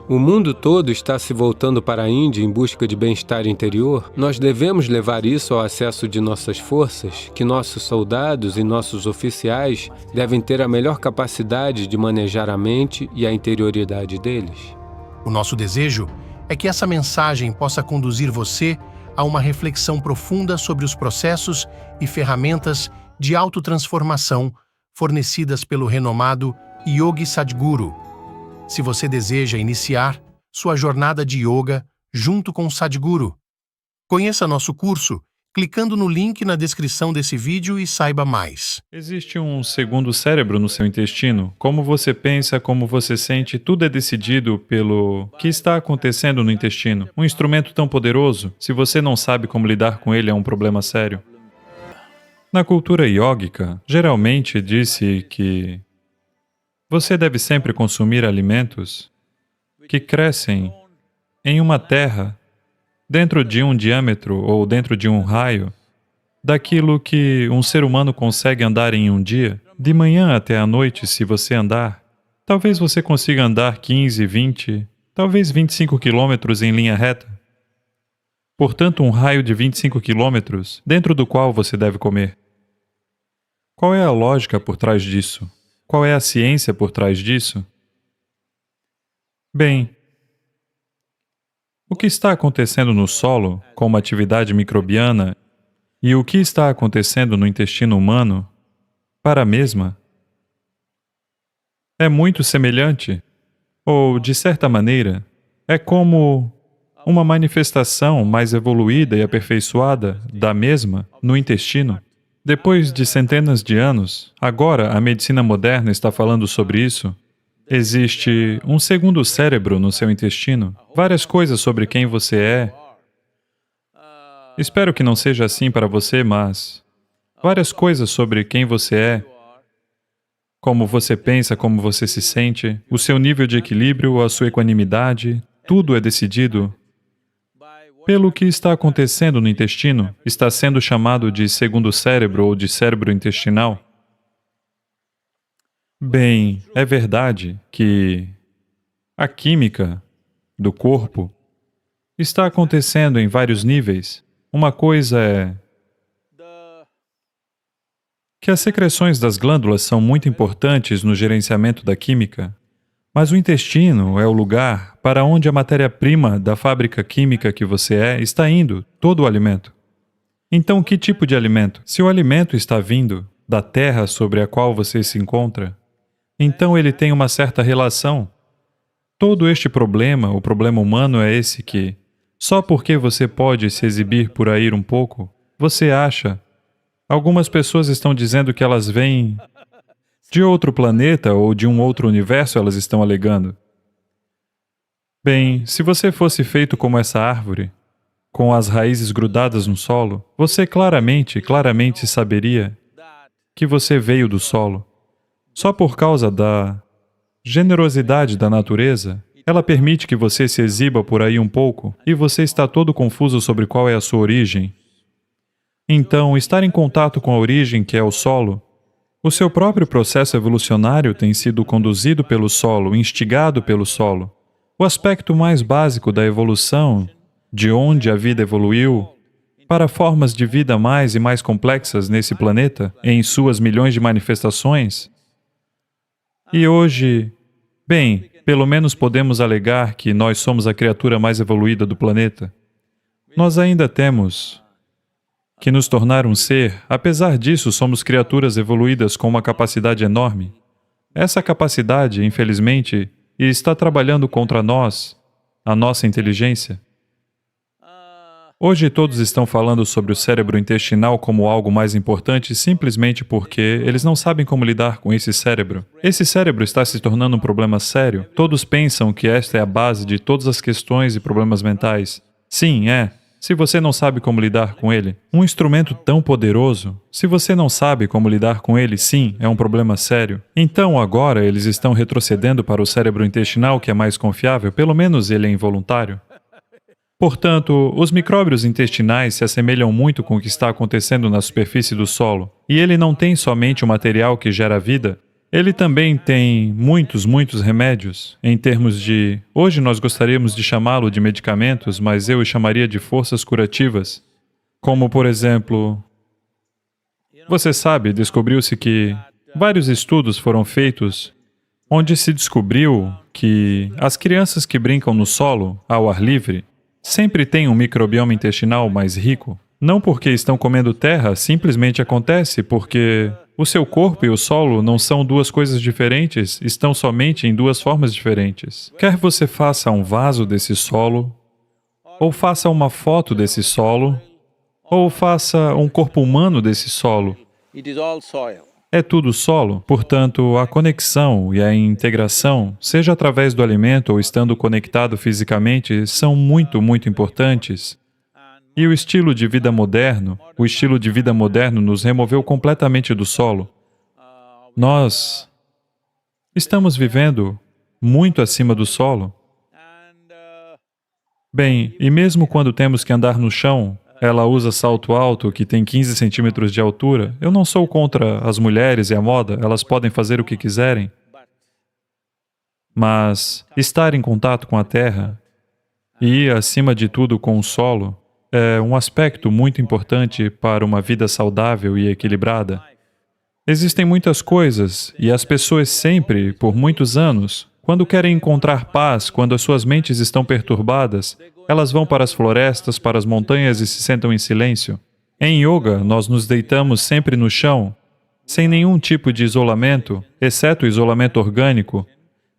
O mundo todo está se voltando para a Índia em busca de bem-estar interior. Nós devemos levar isso ao acesso de nossas forças, que nossos soldados e nossos oficiais devem ter a melhor capacidade de manejar a mente e a interioridade deles. O nosso desejo é que essa mensagem possa conduzir você a uma reflexão profunda sobre os processos e ferramentas de autotransformação fornecidas pelo renomado Yogi Sadhguru. Se você deseja iniciar sua jornada de yoga junto com Sadhguru, conheça nosso curso clicando no link na descrição desse vídeo e saiba mais. Existe um segundo cérebro no seu intestino. Como você pensa, como você sente, tudo é decidido pelo que está acontecendo no intestino. Um instrumento tão poderoso, se você não sabe como lidar com ele, é um problema sério. Na cultura yógica, geralmente disse que você deve sempre consumir alimentos que crescem em uma terra dentro de um diâmetro ou dentro de um raio daquilo que um ser humano consegue andar em um dia. De manhã até à noite, se você andar, talvez você consiga andar 15, 20, talvez 25 quilômetros em linha reta. Portanto, um raio de 25 quilômetros dentro do qual você deve comer. Qual é a lógica por trás disso? Qual é a ciência por trás disso? Bem, o que está acontecendo no solo, com uma atividade microbiana, e o que está acontecendo no intestino humano, para a mesma, é muito semelhante, ou, de certa maneira, é como uma manifestação mais evoluída e aperfeiçoada da mesma no intestino. Depois de centenas de anos, agora a medicina moderna está falando sobre isso. Existe um segundo cérebro no seu intestino, várias coisas sobre quem você é. Espero que não seja assim para você, mas várias coisas sobre quem você é, como você pensa, como você se sente, o seu nível de equilíbrio, a sua equanimidade, tudo é decidido pelo que está acontecendo no intestino, está sendo chamado de segundo cérebro ou de cérebro intestinal. Bem, é verdade que a química do corpo está acontecendo em vários níveis. Uma coisa é que as secreções das glândulas são muito importantes no gerenciamento da química, mas o intestino é o lugar para onde a matéria-prima da fábrica química que você é está indo, todo o alimento. Então, que tipo de alimento? Se o alimento está vindo da terra sobre a qual você se encontra, então ele tem uma certa relação. Todo este problema, o problema humano é esse que, só porque você pode se exibir por aí um pouco, você acha. Algumas pessoas estão dizendo que elas vêm de outro planeta ou de um outro universo, elas estão alegando. Bem, se você fosse feito como essa árvore, com as raízes grudadas no solo, você claramente saberia que você veio do solo. Só por causa da generosidade da natureza, ela permite que você se exiba por aí um pouco e você está todo confuso sobre qual é a sua origem. Então, estar em contato com a origem, que é o solo, o seu próprio processo evolucionário tem sido conduzido pelo solo, instigado pelo solo. O aspecto mais básico da evolução, de onde a vida evoluiu, para formas de vida mais e mais complexas nesse planeta, em suas milhões de manifestações. E hoje, bem, pelo menos podemos alegar que nós somos a criatura mais evoluída do planeta. Nós ainda temos que nos tornar um ser, apesar disso, somos criaturas evoluídas com uma capacidade enorme. Essa capacidade, infelizmente, está trabalhando contra nós, a nossa inteligência. Hoje todos estão falando sobre o cérebro intestinal como algo mais importante simplesmente porque eles não sabem como lidar com esse cérebro. Esse cérebro está se tornando um problema sério. Todos pensam que esta é a base de todas as questões e problemas mentais. Sim, é. Se você não sabe como lidar com ele, um instrumento tão poderoso, se você não sabe como lidar com ele, sim, é um problema sério. Então agora eles estão retrocedendo para o cérebro intestinal, que é mais confiável, pelo menos ele é involuntário. Portanto, os micróbios intestinais se assemelham muito com o que está acontecendo na superfície do solo, e ele não tem somente o material que gera vida, Ele também tem muitos remédios, em termos de... Hoje nós gostaríamos de chamá-lo de medicamentos, mas eu o chamaria de forças curativas. Como, por exemplo, você sabe, descobriu-se que vários estudos foram feitos onde se descobriu que as crianças que brincam no solo, ao ar livre, sempre têm um microbioma intestinal mais rico. Não porque estão comendo terra, simplesmente acontece porque o seu corpo e o solo não são duas coisas diferentes, estão somente em duas formas diferentes. Quer você faça um vaso desse solo, ou faça uma foto desse solo, ou faça um corpo humano desse solo. É tudo solo, portanto, a conexão e a integração, seja através do alimento ou estando conectado fisicamente, são muito importantes. E o estilo de vida moderno nos removeu completamente do solo. Nós estamos vivendo muito acima do solo. Bem, e mesmo quando temos que andar no chão, ela usa salto alto que tem 15 centímetros de altura. Eu não sou contra as mulheres e a moda, elas podem fazer o que quiserem. Mas estar em contato com a terra e, acima de tudo, com o solo, é um aspecto muito importante para uma vida saudável e equilibrada. Existem muitas coisas, e as pessoas sempre, por muitos anos, quando querem encontrar paz, quando as suas mentes estão perturbadas, elas vão para as florestas, para as montanhas e se sentam em silêncio. Em yoga, nós nos deitamos sempre no chão, sem nenhum tipo de isolamento, exceto o isolamento orgânico,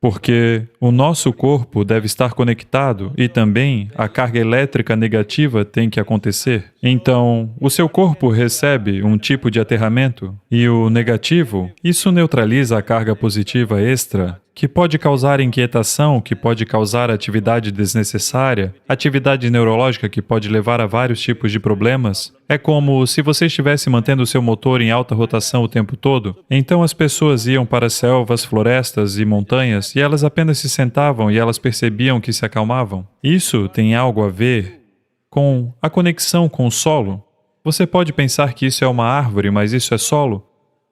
porque o nosso corpo deve estar conectado e também a carga elétrica negativa tem que acontecer. Então, o seu corpo recebe um tipo de aterramento e o negativo, isso neutraliza a carga positiva extra, que pode causar inquietação, que pode causar atividade desnecessária, atividade neurológica que pode levar a vários tipos de problemas. É como se você estivesse mantendo o seu motor em alta rotação o tempo todo. Então as pessoas iam para selvas, florestas e montanhas e elas apenas se sentavam e elas percebiam que se acalmavam. Isso tem algo a ver com a conexão com o solo. Você pode pensar que isso é uma árvore, mas isso é solo.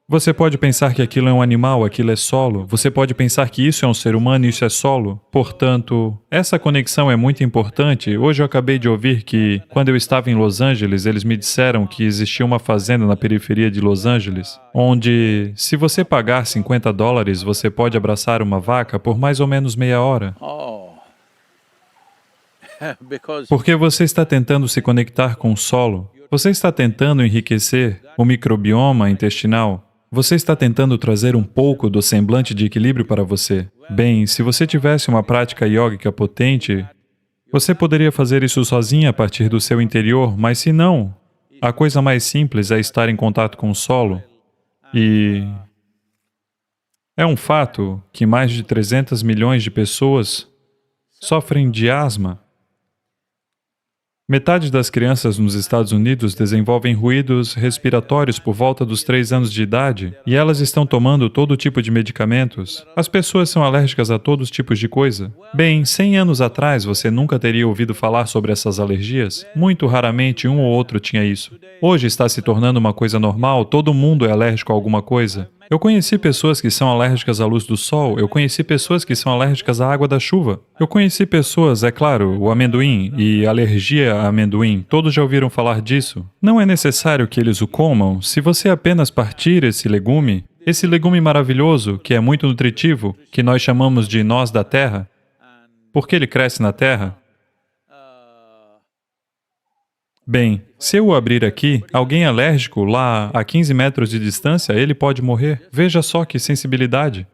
Você pode pensar que aquilo é um animal, aquilo é solo. Você pode pensar que isso é um ser humano e isso é solo. Portanto, essa conexão é muito importante. Hoje eu acabei de ouvir que, quando eu estava em Los Angeles, eles me disseram que existia uma fazenda na periferia de Los Angeles, onde, se você pagar $50, você pode abraçar uma vaca por mais ou menos meia hora. Porque você está tentando se conectar com o solo. Você está tentando enriquecer o microbioma intestinal. Você está tentando trazer um pouco do semblante de equilíbrio para você. Bem, se você tivesse uma prática yógica potente, você poderia fazer isso sozinha a partir do seu interior, mas se não, a coisa mais simples é estar em contato com o solo. E é um fato que mais de 300 milhões de pessoas sofrem de asma. Metade das crianças nos Estados Unidos desenvolvem ruídos respiratórios por volta dos 3 anos de idade e elas estão tomando todo tipo de medicamentos. As pessoas são alérgicas a todos os tipos de coisa. Bem, 100 anos atrás você nunca teria ouvido falar sobre essas alergias. Muito raramente um ou outro tinha isso. Hoje está se tornando uma coisa normal, todo mundo é alérgico a alguma coisa. Eu conheci pessoas que são alérgicas à luz do sol, eu conheci pessoas que são alérgicas à água da chuva. Eu conheci pessoas, é claro, o amendoim e alergia a amendoim, todos já ouviram falar disso. Não é necessário que eles o comam, se você apenas partir esse legume maravilhoso, que é muito nutritivo, que nós chamamos de noz da terra, porque ele cresce na terra. Bem, se eu o abrir aqui, alguém alérgico lá a 15 metros de distância, ele pode morrer. Veja só que sensibilidade.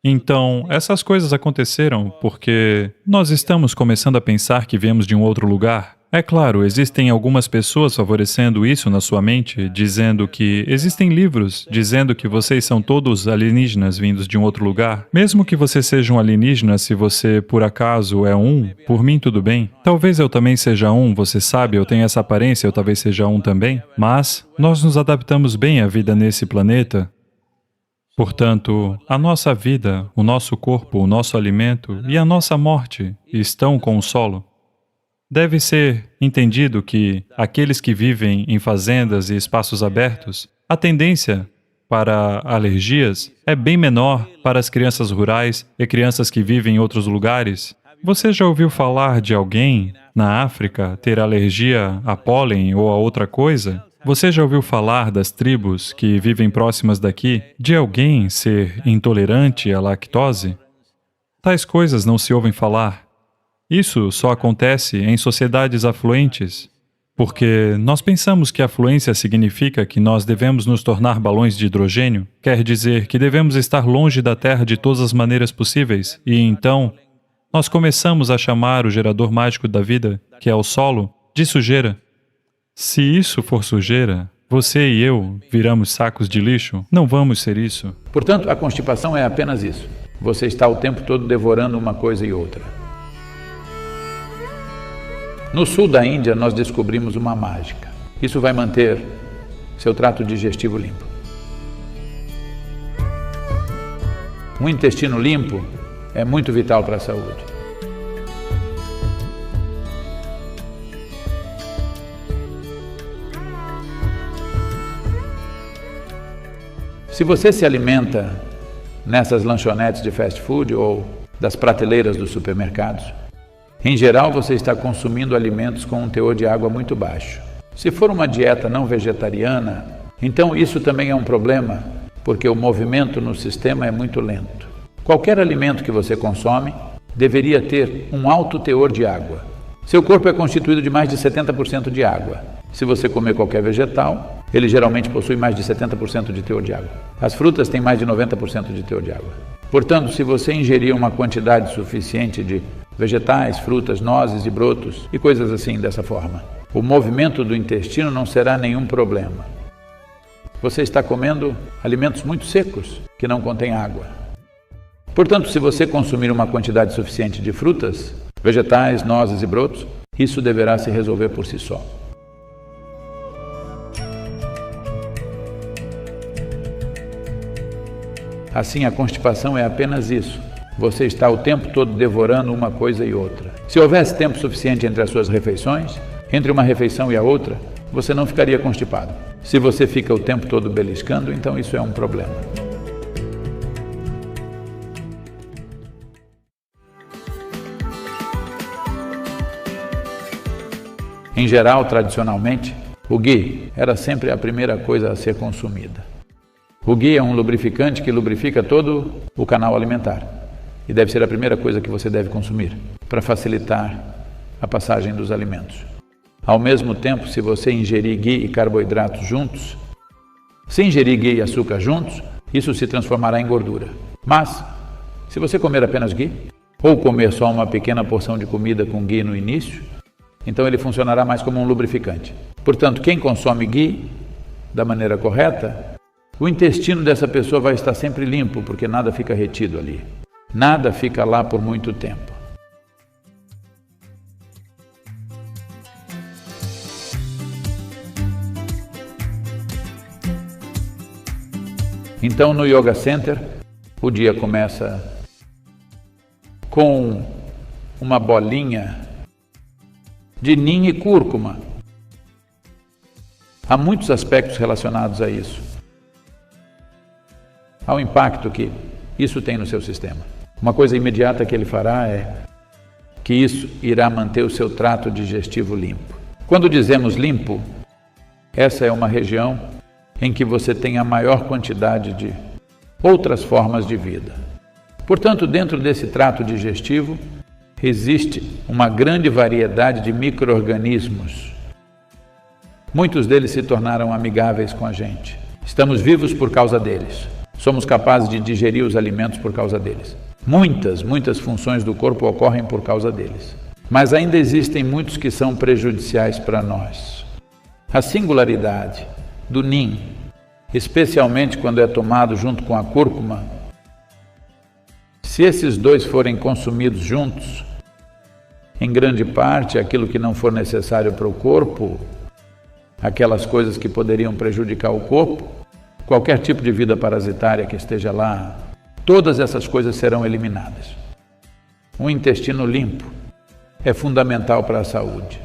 Então, essas coisas aconteceram porque nós estamos começando a pensar que viemos de um outro lugar. É claro, existem algumas pessoas favorecendo isso na sua mente, dizendo que existem livros dizendo que vocês são todos alienígenas vindos de um outro lugar. Mesmo que você seja um alienígena, se você por acaso é um, por mim tudo bem. Talvez eu também seja um, você sabe, eu tenho essa aparência, eu talvez seja um também. Mas nós nos adaptamos bem à vida nesse planeta. Portanto, a nossa vida, o nosso corpo, o nosso alimento e a nossa morte estão com o solo. Deve ser entendido que aqueles que vivem em fazendas e espaços abertos, a tendência para alergias é bem menor para as crianças rurais e crianças que vivem em outros lugares. Você já ouviu falar de alguém na África ter alergia a pólen ou a outra coisa? Você já ouviu falar das tribos que vivem próximas daqui de alguém ser intolerante à lactose? Tais coisas não se ouvem falar. Isso só acontece em sociedades afluentes, porque nós pensamos que afluência significa que nós devemos nos tornar balões de hidrogênio, quer dizer que devemos estar longe da Terra de todas as maneiras possíveis, e então nós começamos a chamar o gerador mágico da vida, que é o solo, de sujeira. Se isso for sujeira, você e eu viramos sacos de lixo? Não vamos ser isso. Portanto, a constipação é apenas isso. Você está o tempo todo devorando uma coisa e outra. No sul da Índia, nós descobrimos uma mágica. Isso vai manter seu trato digestivo limpo. Um intestino limpo é muito vital para a saúde. Se você se alimenta nessas lanchonetes de fast food ou das prateleiras dos supermercados, em geral você está consumindo alimentos com um teor de água muito baixo. Se for uma dieta não vegetariana, então isso também é um problema, porque o movimento no sistema é muito lento. Qualquer alimento que você consome deveria ter um alto teor de água. Seu corpo é constituído de mais de 70% de água. Se você comer qualquer vegetal, ele geralmente possui mais de 70% de teor de água. As frutas têm mais de 90% de teor de água. Portanto, se você ingerir uma quantidade suficiente de vegetais, frutas, nozes e brotos e coisas assim dessa forma, o movimento do intestino não será nenhum problema. Você está comendo alimentos muito secos, que não contêm água. Portanto, se você consumir uma quantidade suficiente de frutas, vegetais, nozes e brotos, isso deverá se resolver por si só. Assim, a constipação é apenas isso. Você está o tempo todo devorando uma coisa e outra. Se houvesse tempo suficiente entre as suas refeições, entre uma refeição e a outra, você não ficaria constipado. Se você fica o tempo todo beliscando, então isso é um problema. Em geral, tradicionalmente, o ghee era sempre a primeira coisa a ser consumida. O ghee é um lubrificante que lubrifica todo o canal alimentar e deve ser a primeira coisa que você deve consumir para facilitar a passagem dos alimentos. Ao mesmo tempo, se você ingerir ghee e carboidratos juntos, se ingerir ghee e açúcar juntos, isso se transformará em gordura. Mas, se você comer apenas ghee, ou comer só uma pequena porção de comida com ghee no início, então ele funcionará mais como um lubrificante. Portanto, quem consome ghee da maneira correta, o intestino dessa pessoa vai estar sempre limpo, porque nada fica retido ali. Nada fica lá por muito tempo. Então, no Yoga Center, o dia começa com uma bolinha de nim e cúrcuma. Há muitos aspectos relacionados a isso, ao impacto que isso tem no seu sistema. Uma coisa imediata que ele fará é que isso irá manter o seu trato digestivo limpo. Quando dizemos limpo, essa é uma região em que você tem a maior quantidade de outras formas de vida. Portanto, dentro desse trato digestivo, existe uma grande variedade de micro-organismos. Muitos deles se tornaram amigáveis com a gente. Estamos vivos por causa deles. Somos capazes de digerir os alimentos por causa deles. Muitas funções do corpo ocorrem por causa deles. Mas ainda existem muitos que são prejudiciais para nós. A singularidade do nim, especialmente quando é tomado junto com a cúrcuma, se esses dois forem consumidos juntos, em grande parte aquilo que não for necessário para o corpo, aquelas coisas que poderiam prejudicar o corpo, qualquer tipo de vida parasitária que esteja lá, todas essas coisas serão eliminadas. Um intestino limpo é fundamental para a saúde.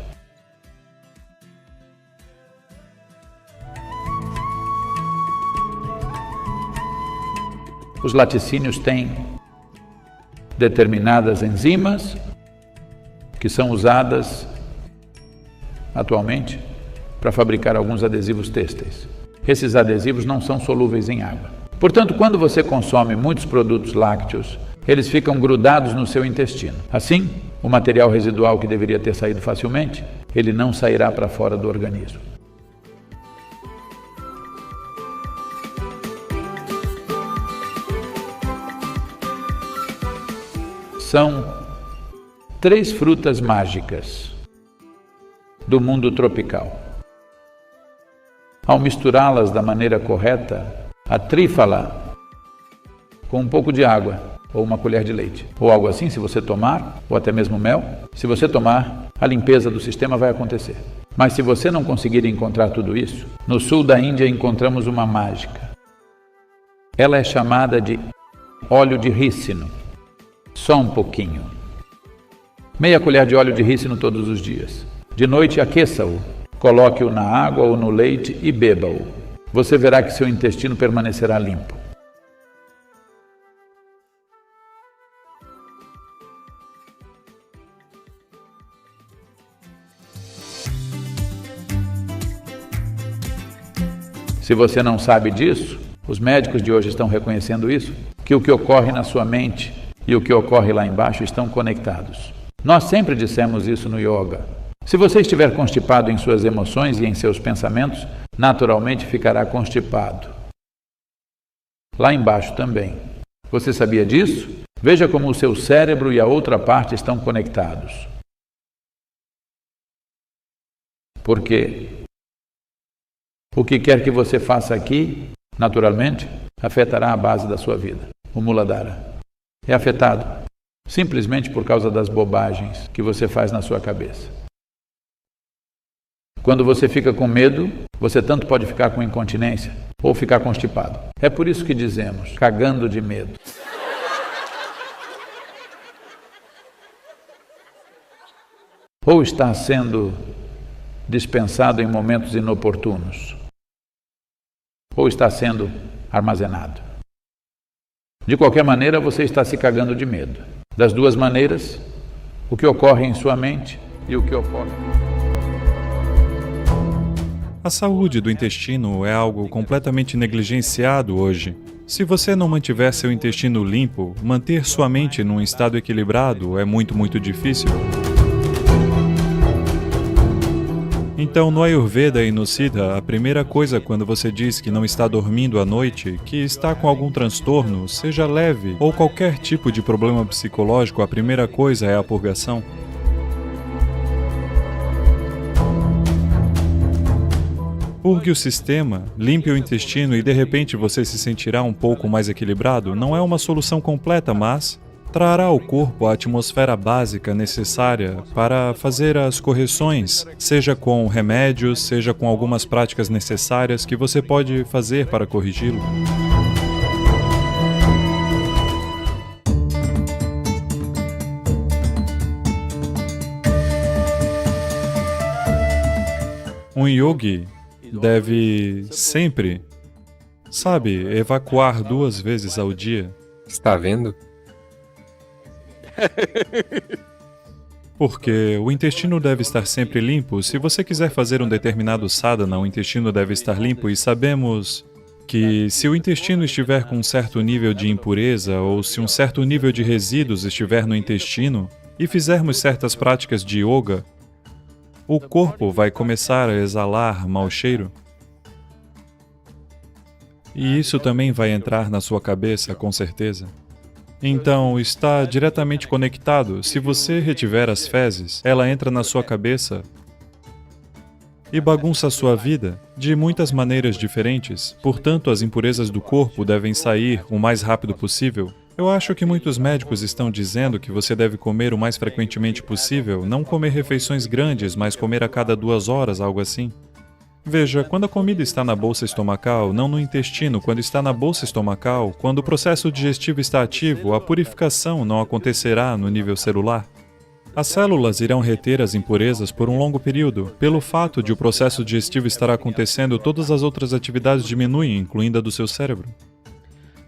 Os laticínios têm determinadas enzimas que são usadas atualmente para fabricar alguns adesivos têxteis. Esses adesivos não são solúveis em água. Portanto, quando você consome muitos produtos lácteos, eles ficam grudados no seu intestino. Assim, o material residual que deveria ter saído facilmente, ele não sairá para fora do organismo. São 3 frutas mágicas do mundo tropical. Ao misturá-las da maneira correta, a trífala com um pouco de água ou uma colher de leite, ou algo assim, se você tomar, ou até mesmo mel, se você tomar, a limpeza do sistema vai acontecer. Mas se você não conseguir encontrar tudo isso, no sul da Índia encontramos uma mágica. Ela é chamada de óleo de rícino. Só um pouquinho. Meia colher de óleo de rícino todos os dias. De noite aqueça-o, coloque-o na água ou no leite e beba-o. Você verá que seu intestino permanecerá limpo. Se você não sabe disso, os médicos de hoje estão reconhecendo isso, que o que ocorre na sua mente e o que ocorre lá embaixo estão conectados. Nós sempre dissemos isso no yoga. Se você estiver constipado em suas emoções e em seus pensamentos, naturalmente ficará constipado. Lá embaixo também. Você sabia disso? Veja como o seu cérebro e a outra parte estão conectados. Porque o que quer que você faça aqui, naturalmente, afetará a base da sua vida. O Muladhara é afetado simplesmente por causa das bobagens que você faz na sua cabeça. Quando você fica com medo, você tanto pode ficar com incontinência ou ficar constipado. É por isso que dizemos, cagando de medo. Ou está sendo dispensado em momentos inoportunos, ou está sendo armazenado. De qualquer maneira, você está se cagando de medo. Das duas maneiras, o que ocorre em sua mente e o que ocorre... A saúde do intestino é algo completamente negligenciado hoje. Se você não mantiver seu intestino limpo, manter sua mente num estado equilibrado é muito difícil. Então, no Ayurveda e no Siddha, a primeira coisa quando você diz que não está dormindo à noite, que está com algum transtorno, seja leve ou qualquer tipo de problema psicológico, a primeira coisa é a purgação. Purgue o sistema, limpe o intestino e de repente você se sentirá um pouco mais equilibrado. Não é uma solução completa, mas trará ao corpo a atmosfera básica necessária para fazer as correções, seja com remédios, seja com algumas práticas necessárias que você pode fazer para corrigi-lo. Um yogi deve sempre, evacuar 2 vezes ao dia. Está vendo? Porque o intestino deve estar sempre limpo. Se você quiser fazer um determinado sadhana, o intestino deve estar limpo e sabemos que se o intestino estiver com um certo nível de impureza ou se um certo nível de resíduos estiver no intestino e fizermos certas práticas de yoga, o corpo vai começar a exalar mau cheiro. E isso também vai entrar na sua cabeça, com certeza. Então, está diretamente conectado. Se você retiver as fezes, ela entra na sua cabeça e bagunça a sua vida de muitas maneiras diferentes. Portanto, as impurezas do corpo devem sair o mais rápido possível. Eu acho que muitos médicos estão dizendo que você deve comer o mais frequentemente possível, não comer refeições grandes, mas comer a cada 2 horas, algo assim. Veja, quando a comida está na bolsa estomacal, não no intestino, quando está na bolsa estomacal, quando o processo digestivo está ativo, a purificação não acontecerá no nível celular. As células irão reter as impurezas por um longo período. Pelo fato de o processo digestivo estar acontecendo, todas as outras atividades diminuem, incluindo a do seu cérebro.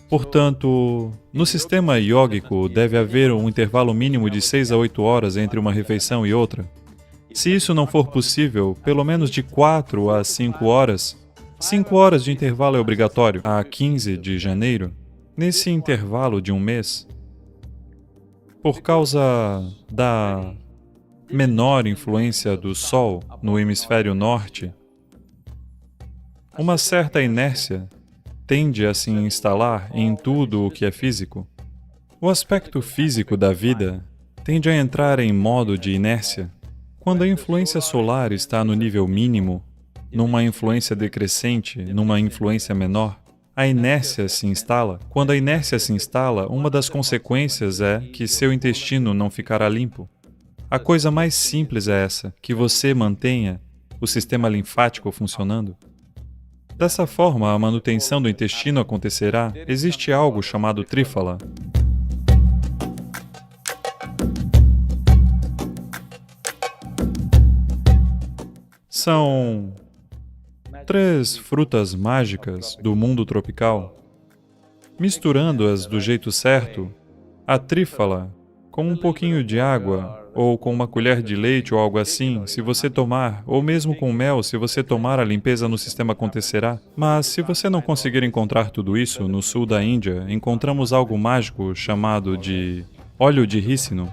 Portanto, no sistema iógico deve haver um intervalo mínimo de 6 a 8 horas entre uma refeição e outra. Se isso não for possível, pelo menos de 4 a 5 horas, 5 horas de intervalo é obrigatório. A 15 de janeiro, nesse intervalo de um mês, por causa da menor influência do Sol no hemisfério norte, uma certa inércia tende a se instalar em tudo o que é físico. O aspecto físico da vida tende a entrar em modo de inércia. Quando a influência solar está no nível mínimo, numa influência decrescente, numa influência menor, a inércia se instala. Quando a inércia se instala, uma das consequências é que seu intestino não ficará limpo. A coisa mais simples é essa, que você mantenha o sistema linfático funcionando. Dessa forma, a manutenção do intestino acontecerá. Existe algo chamado trífala. São 3 frutas mágicas do mundo tropical. Misturando-as do jeito certo, a trífala, com um pouquinho de água, ou com uma colher de leite ou algo assim, se você tomar, ou mesmo com mel, se você tomar, a limpeza no sistema acontecerá. Mas se você não conseguir encontrar tudo isso, no sul da Índia, encontramos algo mágico chamado de óleo de rícino.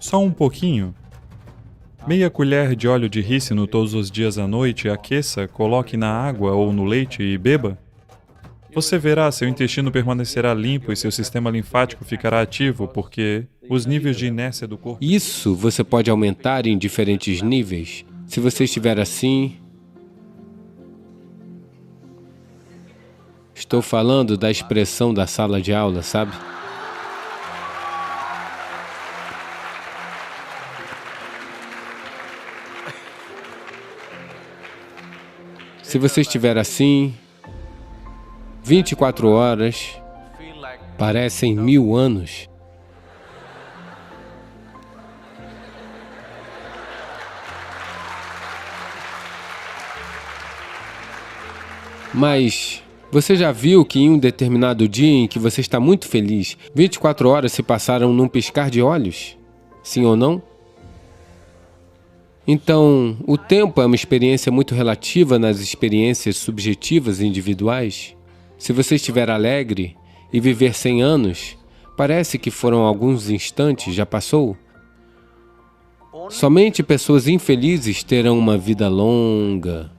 Só um pouquinho. Meia colher de óleo de rícino todos os dias à noite, aqueça, coloque na água ou no leite e beba. Você verá, seu intestino permanecerá limpo e seu sistema linfático ficará ativo, porque os níveis de inércia do corpo... Isso você pode aumentar em diferentes níveis. Se você estiver assim... Estou falando da expressão da sala de aula, sabe? Se você estiver assim, 24 horas parecem 1000 anos. Mas você já viu que em um determinado dia em que você está muito feliz, 24 horas se passaram num piscar de olhos? Sim ou não? Então, o tempo é uma experiência muito relativa nas experiências subjetivas e individuais. Se você estiver alegre e viver 100 anos, parece que foram alguns instantes, já passou? Somente pessoas infelizes terão uma vida longa.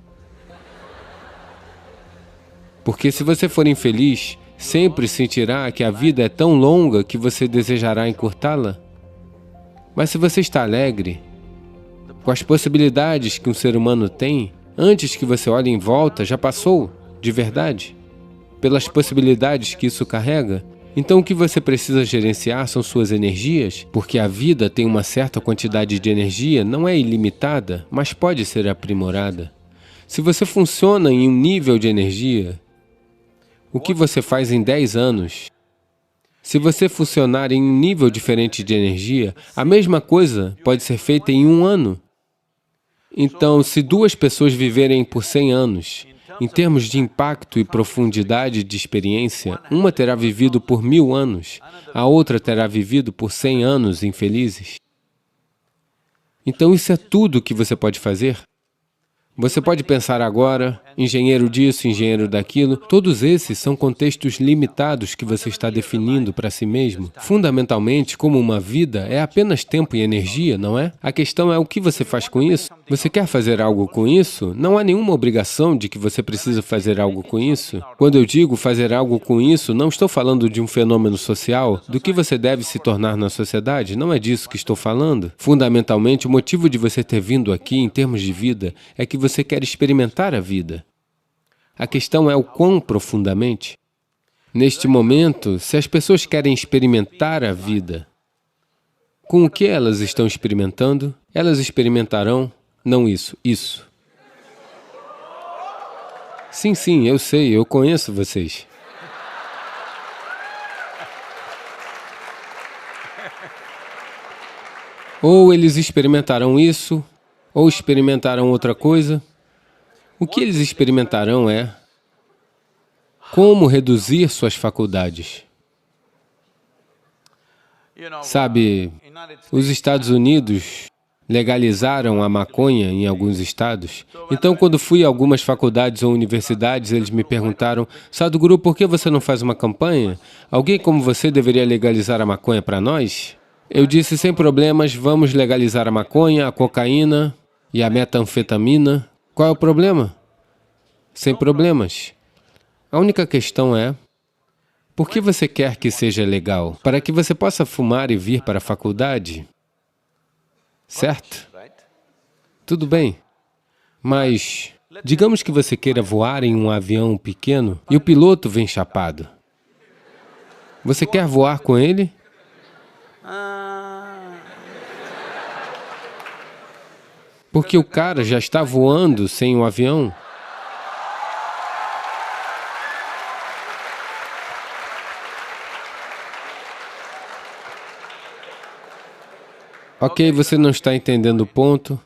Porque se você for infeliz, sempre sentirá que a vida é tão longa que você desejará encurtá-la. Mas se você está alegre, com as possibilidades que um ser humano tem, antes que você olhe em volta, já passou, de verdade, pelas possibilidades que isso carrega. Então o que você precisa gerenciar são suas energias, porque a vida tem uma certa quantidade de energia, não é ilimitada, mas pode ser aprimorada. Se você funciona em um nível de energia, o que você faz em 10 anos? Se você funcionar em um nível diferente de energia, a mesma coisa pode ser feita em 1 ano. Então, se 2 pessoas viverem por 100 anos, em termos de impacto e profundidade de experiência, uma terá vivido por 1000 anos, a outra terá vivido por 100 anos infelizes. Então, isso é tudo que você pode fazer. Você pode pensar agora, engenheiro disso, engenheiro daquilo, todos esses são contextos limitados que você está definindo para si mesmo. Fundamentalmente, como uma vida é apenas tempo e energia, não é? A questão é o que você faz com isso. Você quer fazer algo com isso? Não há nenhuma obrigação de que você precisa fazer algo com isso. Quando eu digo fazer algo com isso, não estou falando de um fenômeno social, do que você deve se tornar na sociedade, não é disso que estou falando. Fundamentalmente, o motivo de você ter vindo aqui, em termos de vida, é que você quer experimentar a vida. A questão é o quão profundamente. Neste momento, se as pessoas querem experimentar a vida, com o que elas estão experimentando? Elas experimentarão, não isso, isso. Sim, sim, eu sei, eu conheço vocês. Ou eles experimentarão isso, Ou experimentarão outra coisa? O que eles experimentarão é como reduzir suas faculdades. Sabe, os Estados Unidos legalizaram a maconha em alguns estados. Então, quando fui a algumas faculdades ou universidades, eles me perguntaram: Sadhguru, por que você não faz uma campanha? Alguém como você deveria legalizar a maconha para nós? Eu disse: sem problemas, vamos legalizar a maconha, a cocaína e a metanfetamina. Qual é o problema? Sem problemas. A única questão é: por que você quer que seja legal? Para que você possa fumar e vir para a faculdade? Certo? Tudo bem. Mas, digamos que você queira voar em um avião pequeno e o piloto vem chapado. Você quer voar com ele? Porque o cara já está voando sem o avião. Ok, você não está entendendo o ponto.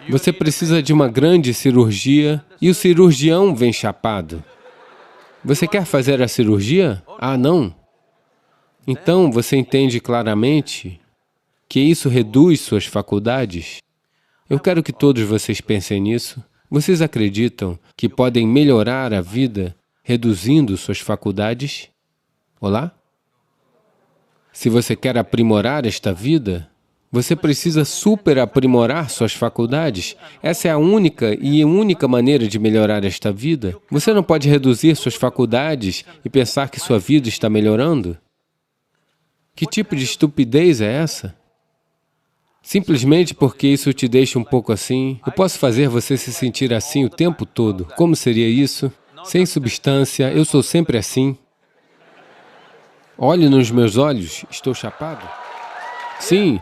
Você precisa de uma grande cirurgia e o cirurgião vem chapado. Você quer fazer a cirurgia? Ah, não. Então, você entende claramente que isso reduz suas faculdades? Eu quero que todos vocês pensem nisso. Vocês acreditam que podem melhorar a vida reduzindo suas faculdades? Olá? Se você quer aprimorar esta vida, você precisa super aprimorar suas faculdades. Essa é a única maneira de melhorar esta vida. Você não pode reduzir suas faculdades e pensar que sua vida está melhorando. Que tipo de estupidez é essa? Simplesmente porque isso te deixa um pouco assim. Eu posso fazer você se sentir assim o tempo todo. Como seria isso? Sem substância, eu sou sempre assim. Olhe nos meus olhos, estou chapado? Sim.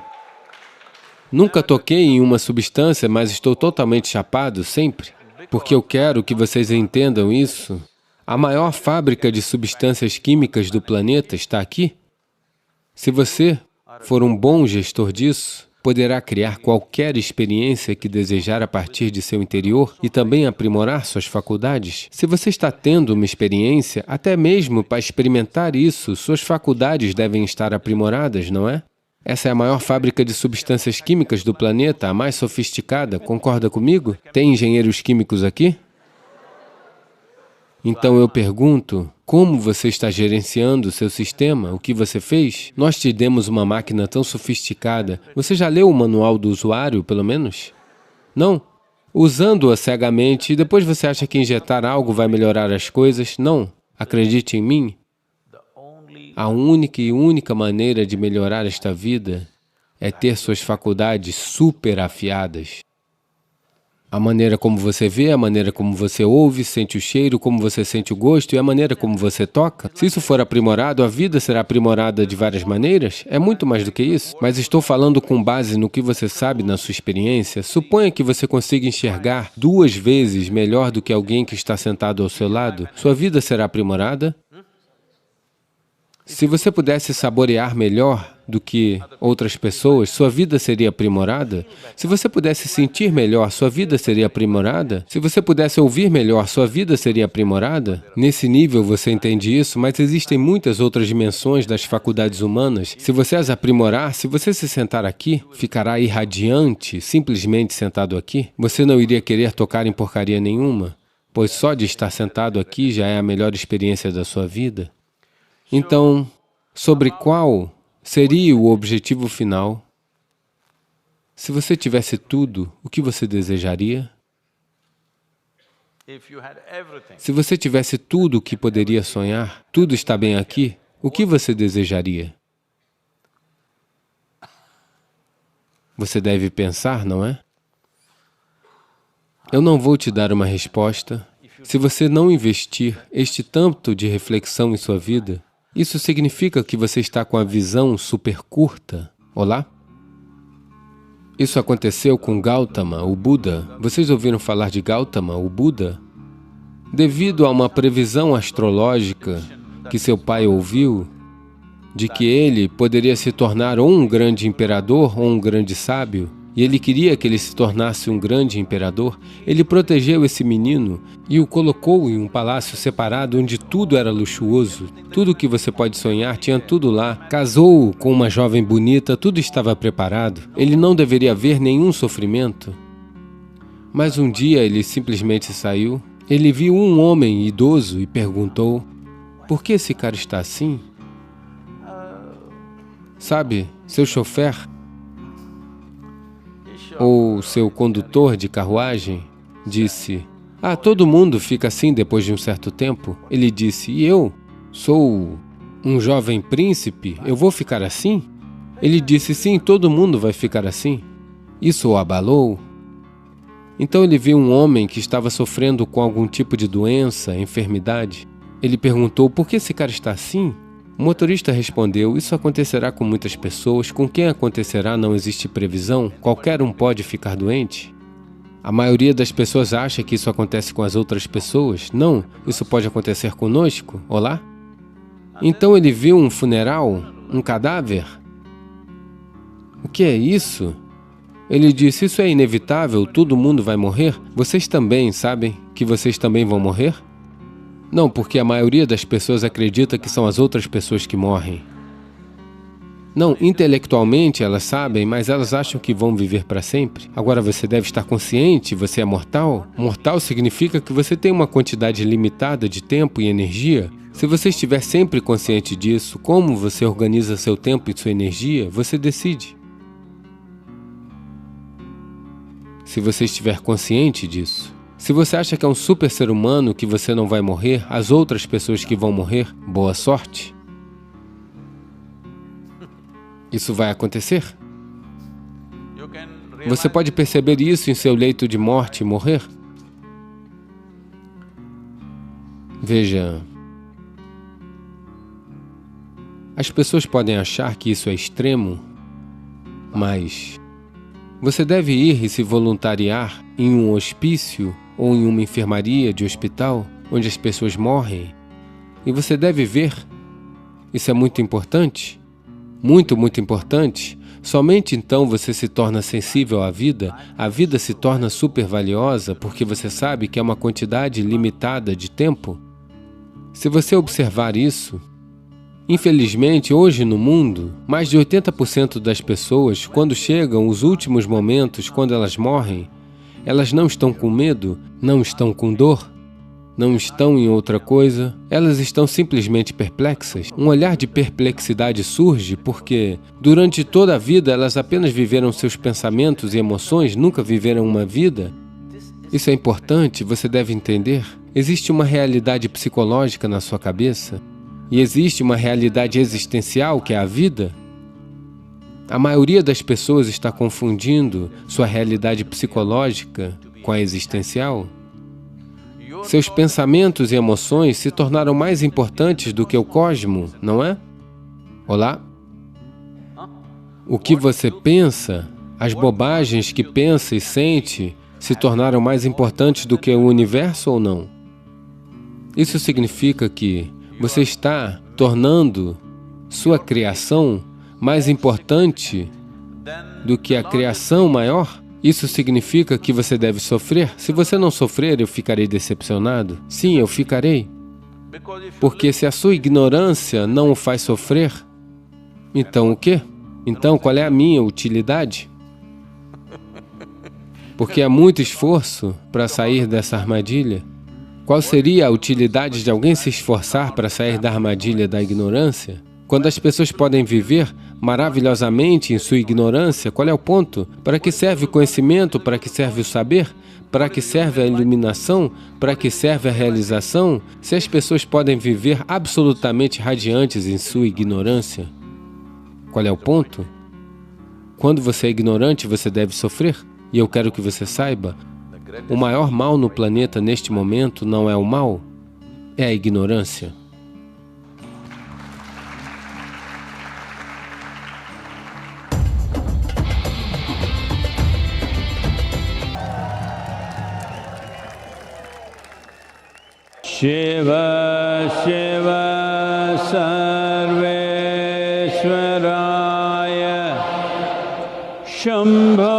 Nunca toquei em uma substância, mas estou totalmente chapado, sempre. Porque eu quero que vocês entendam isso. A maior fábrica de substâncias químicas do planeta está aqui. Se você for um bom gestor disso, poderá criar qualquer experiência que desejar a partir de seu interior e também aprimorar suas faculdades. Se você está tendo uma experiência, até mesmo para experimentar isso, suas faculdades devem estar aprimoradas, não é? Essa é a maior fábrica de substâncias químicas do planeta, a mais sofisticada, concorda comigo? Tem engenheiros químicos aqui? Então eu pergunto, como você está gerenciando o seu sistema? O que você fez? Nós te demos uma máquina tão sofisticada. Você já leu o manual do usuário, pelo menos? Não? Usando-a cegamente, e depois você acha que injetar algo vai melhorar as coisas? Não. Acredite em mim. A única maneira de melhorar esta vida é ter suas faculdades super afiadas. A maneira como você vê, a maneira como você ouve, sente o cheiro, como você sente o gosto e a maneira como você toca. Se isso for aprimorado, a vida será aprimorada de várias maneiras. É muito mais do que isso. Mas estou falando com base no que você sabe na sua experiência. Suponha que você consiga enxergar 2 vezes melhor do que alguém que está sentado ao seu lado. Sua vida será aprimorada? Se você pudesse saborear melhor do que outras pessoas, sua vida seria aprimorada? Se você pudesse sentir melhor, sua vida seria aprimorada? Se você pudesse ouvir melhor, sua vida seria aprimorada? Nesse nível você entende isso, mas existem muitas outras dimensões das faculdades humanas. Se você as aprimorar, se você se sentar aqui, ficará irradiante, simplesmente sentado aqui. Você não iria querer tocar em porcaria nenhuma, pois só de estar sentado aqui já é a melhor experiência da sua vida. Então, sobre qual seria o objetivo final? Se você tivesse tudo, o que você desejaria? Se você tivesse tudo o que poderia sonhar, tudo está bem aqui, o que você desejaria? Você deve pensar, não é? Eu não vou te dar uma resposta. Se você não investir este tanto de reflexão em sua vida, isso significa que você está com a visão super curta. Olá? Isso aconteceu com Gautama, o Buda. Vocês ouviram falar de Gautama, o Buda? Devido a uma previsão astrológica que seu pai ouviu, de que ele poderia se tornar ou um grande imperador ou um grande sábio, e ele queria que ele se tornasse um grande imperador, ele protegeu esse menino e o colocou em um palácio separado onde tudo era luxuoso. Tudo que você pode sonhar, tinha tudo lá. Casou com uma jovem bonita, tudo estava preparado. Ele não deveria ver nenhum sofrimento. Mas um dia ele simplesmente saiu. Ele viu um homem idoso e perguntou: por que esse cara está assim? Sabe, seu chofer ou seu condutor de carruagem disse: ah, todo mundo fica assim depois de um certo tempo. Ele disse: e eu? Sou um jovem príncipe, eu vou ficar assim? Ele disse: sim, todo mundo vai ficar assim. Isso o abalou. Então ele viu um homem que estava sofrendo com algum tipo de doença, enfermidade. Ele perguntou: por que esse cara está assim? O motorista respondeu: isso acontecerá com muitas pessoas, com quem acontecerá não existe previsão, qualquer um pode ficar doente. A maioria das pessoas acha que isso acontece com as outras pessoas. Não, isso pode acontecer conosco. Olá? Então ele viu um funeral, um cadáver. O que é isso? Ele disse: isso é inevitável, todo mundo vai morrer. Vocês também sabem que vocês também vão morrer? Não, porque a maioria das pessoas acredita que são as outras pessoas que morrem. Não, intelectualmente elas sabem, mas elas acham que vão viver para sempre. Agora você deve estar consciente, você é mortal. Mortal significa que você tem uma quantidade limitada de tempo e energia. Se você estiver sempre consciente disso, como você organiza seu tempo e sua energia, você decide. Se você estiver consciente disso. Se você acha que é um super ser humano, que você não vai morrer, as outras pessoas que vão morrer, boa sorte. Isso vai acontecer? Você pode perceber isso em seu leito de morte e morrer? Veja, as pessoas podem achar que isso é extremo, mas você deve ir e se voluntariar em um hospício ou em uma enfermaria de hospital, onde as pessoas morrem. E você deve ver. Isso é muito importante. Muito, muito importante. Somente então você se torna sensível à vida. A vida se torna super valiosa porque você sabe que é uma quantidade limitada de tempo. Se você observar isso, infelizmente, hoje no mundo, mais de 80% das pessoas, quando chegam os últimos momentos, quando elas morrem, elas não estão com medo, não estão com dor, não estão em outra coisa, elas estão simplesmente perplexas. Um olhar de perplexidade surge porque, durante toda a vida, elas apenas viveram seus pensamentos e emoções, nunca viveram uma vida. Isso é importante, você deve entender. Existe uma realidade psicológica na sua cabeça e existe uma realidade existencial, que é a vida. A maioria das pessoas está confundindo sua realidade psicológica com a existencial. Seus pensamentos e emoções se tornaram mais importantes do que o cosmo, não é? Olá? O que você pensa, as bobagens que pensa e sente, se tornaram mais importantes do que o universo ou não? Isso significa que você está tornando sua criação mais importante do que a criação maior? Isso significa que você deve sofrer? Se você não sofrer, eu ficarei decepcionado? Sim, eu ficarei. Porque se a sua ignorância não o faz sofrer, então o quê? Então qual é a minha utilidade? Porque há muito esforço para sair dessa armadilha. Qual seria a utilidade de alguém se esforçar para sair da armadilha da ignorância? Quando as pessoas podem viver maravilhosamente em sua ignorância, qual é o ponto? Para que serve o conhecimento? Para que serve o saber? Para que serve a iluminação? Para que serve a realização? Se as pessoas podem viver absolutamente radiantes em sua ignorância, qual é o ponto? Quando você é ignorante, você deve sofrer. E eu quero que você saiba, o maior mal no planeta neste momento não é o mal, é a ignorância. Shiva Shiva Sarveshwaraya Shambha